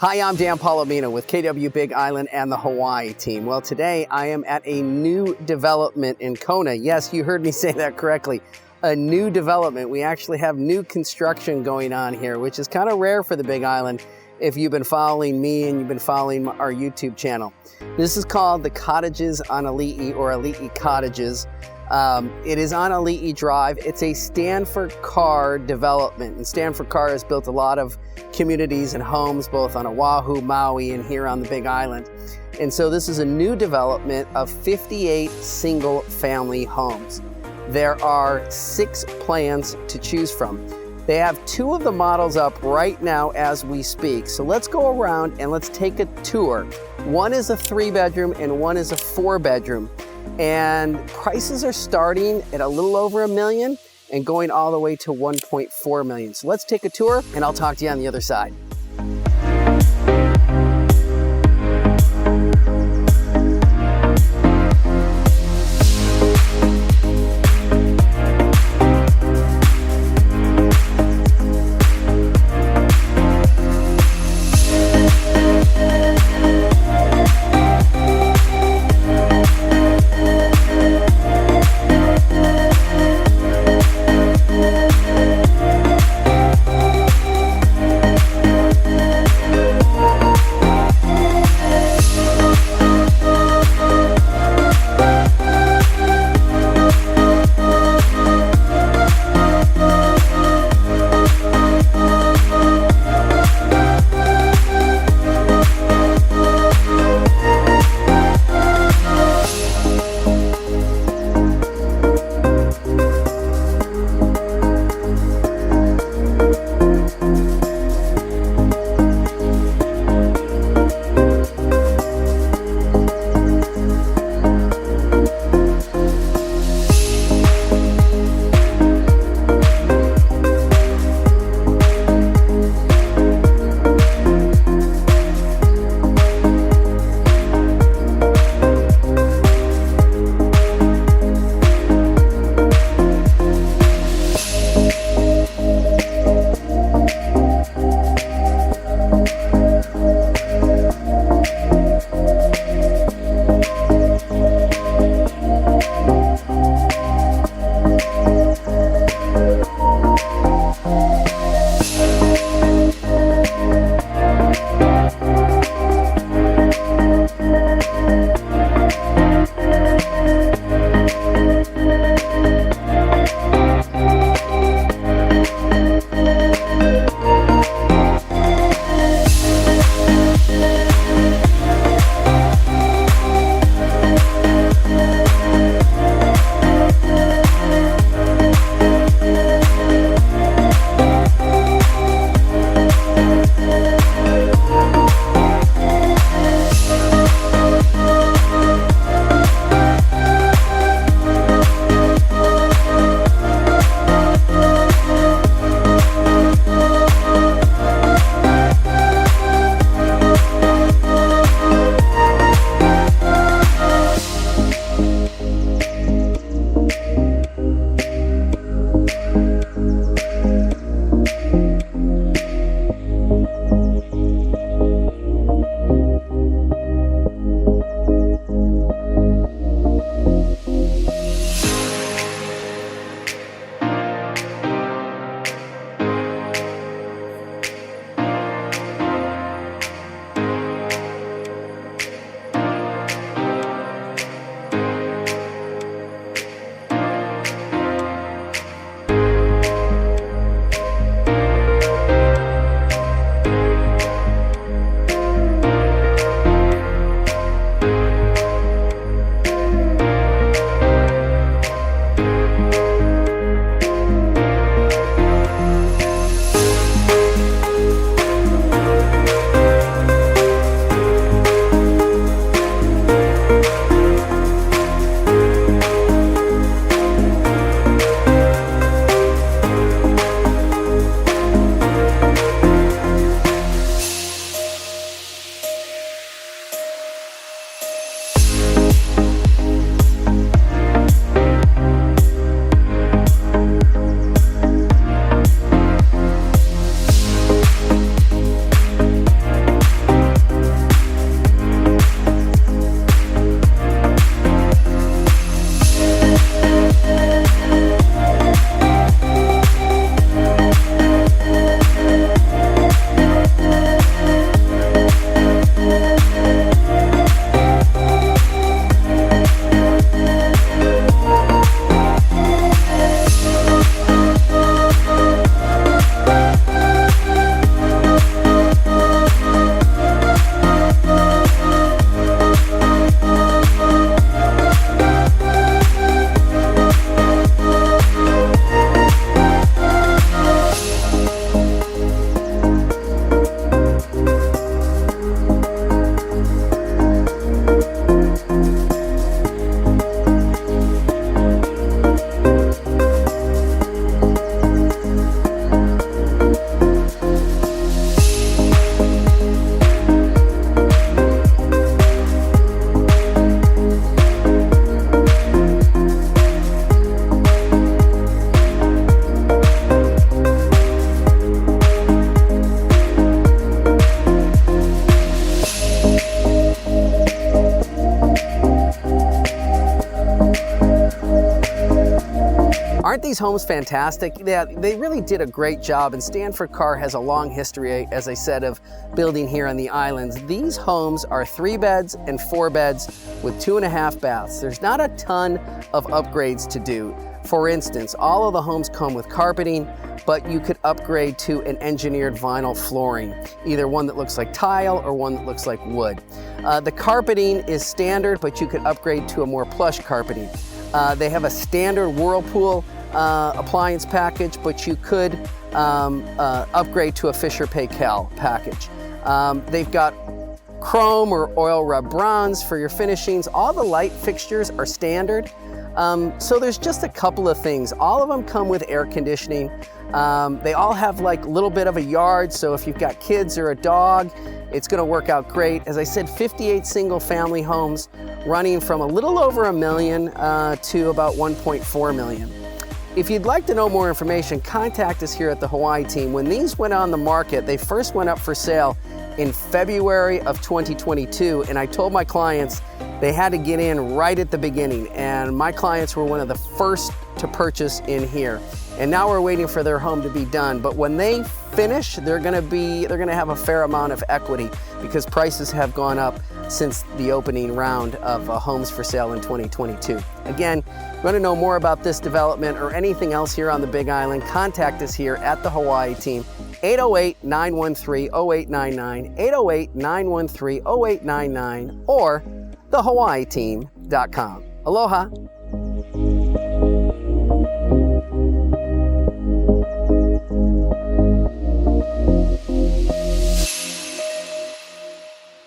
Hi, I'm Dan Polimino with KW Big Island and the Hawaii team. Well, today I am at a new development in Kona. Yes, you heard me say that correctly. A new development. We actually have new construction going on here, which is kind of rare for the Big Island if you've been following me and you've been following our YouTube channel. This is called the Cottages on Ali'i, or Ali'i Cottages. It is on Ali'i Drive. It's a Stanford Carr development, and Stanford Carr has built a lot of communities and homes both on Oahu, Maui, and here on the Big Island. And so this is a new development of 58 single family homes. There are 6 plans to choose from. They have 2 of the models up right now as we speak. So let's go around and let's take a tour. One is a 3-bedroom and one is a 4-bedroom. And prices are starting at a little over $1 million and going all the way to $1.4 million. So let's take a tour and I'll talk to you on the other side. these homes fantastic? Yeah, they really did a great job, and Stanford Carr has a long history, as I said, of building here on the islands. These homes are 3 beds and 4 beds with 2.5 baths. There's not a ton of upgrades to do. For instance, all of the homes come with carpeting, but you could upgrade to an engineered vinyl flooring, either one that looks like tile or one that looks like wood. The carpeting is standard, but you could upgrade to a more plush carpeting. They have a standard Whirlpool appliance package, but you could upgrade to a Fisher Paykel package. They've got chrome or oil rub bronze for your finishings. All the light fixtures are standard. So there's just a couple of things. All of them come with air conditioning. They all have like a little bit of a yard, so if you've got kids or a dog, it's gonna work out great. As I said, 58 single family homes running from a little over $1 million to about $1.4 million. If you'd like to know more information, contact us here at the Hawaii team. When these went on the market, they first went up for sale in February of 2022, and I told my clients they had to get in right at the beginning, and my clients were one of the first to purchase in here. And now we're waiting for their home to be done. But when they finish, they're gonna have a fair amount of equity because prices have gone up since the opening round of homes for sale in 2022. Again, if you want to know more about this development or anything else here on the Big Island, contact us here at the Hawaii team, 808-913-0899, 808-913-0899, or thehawaiiteam.com. Aloha.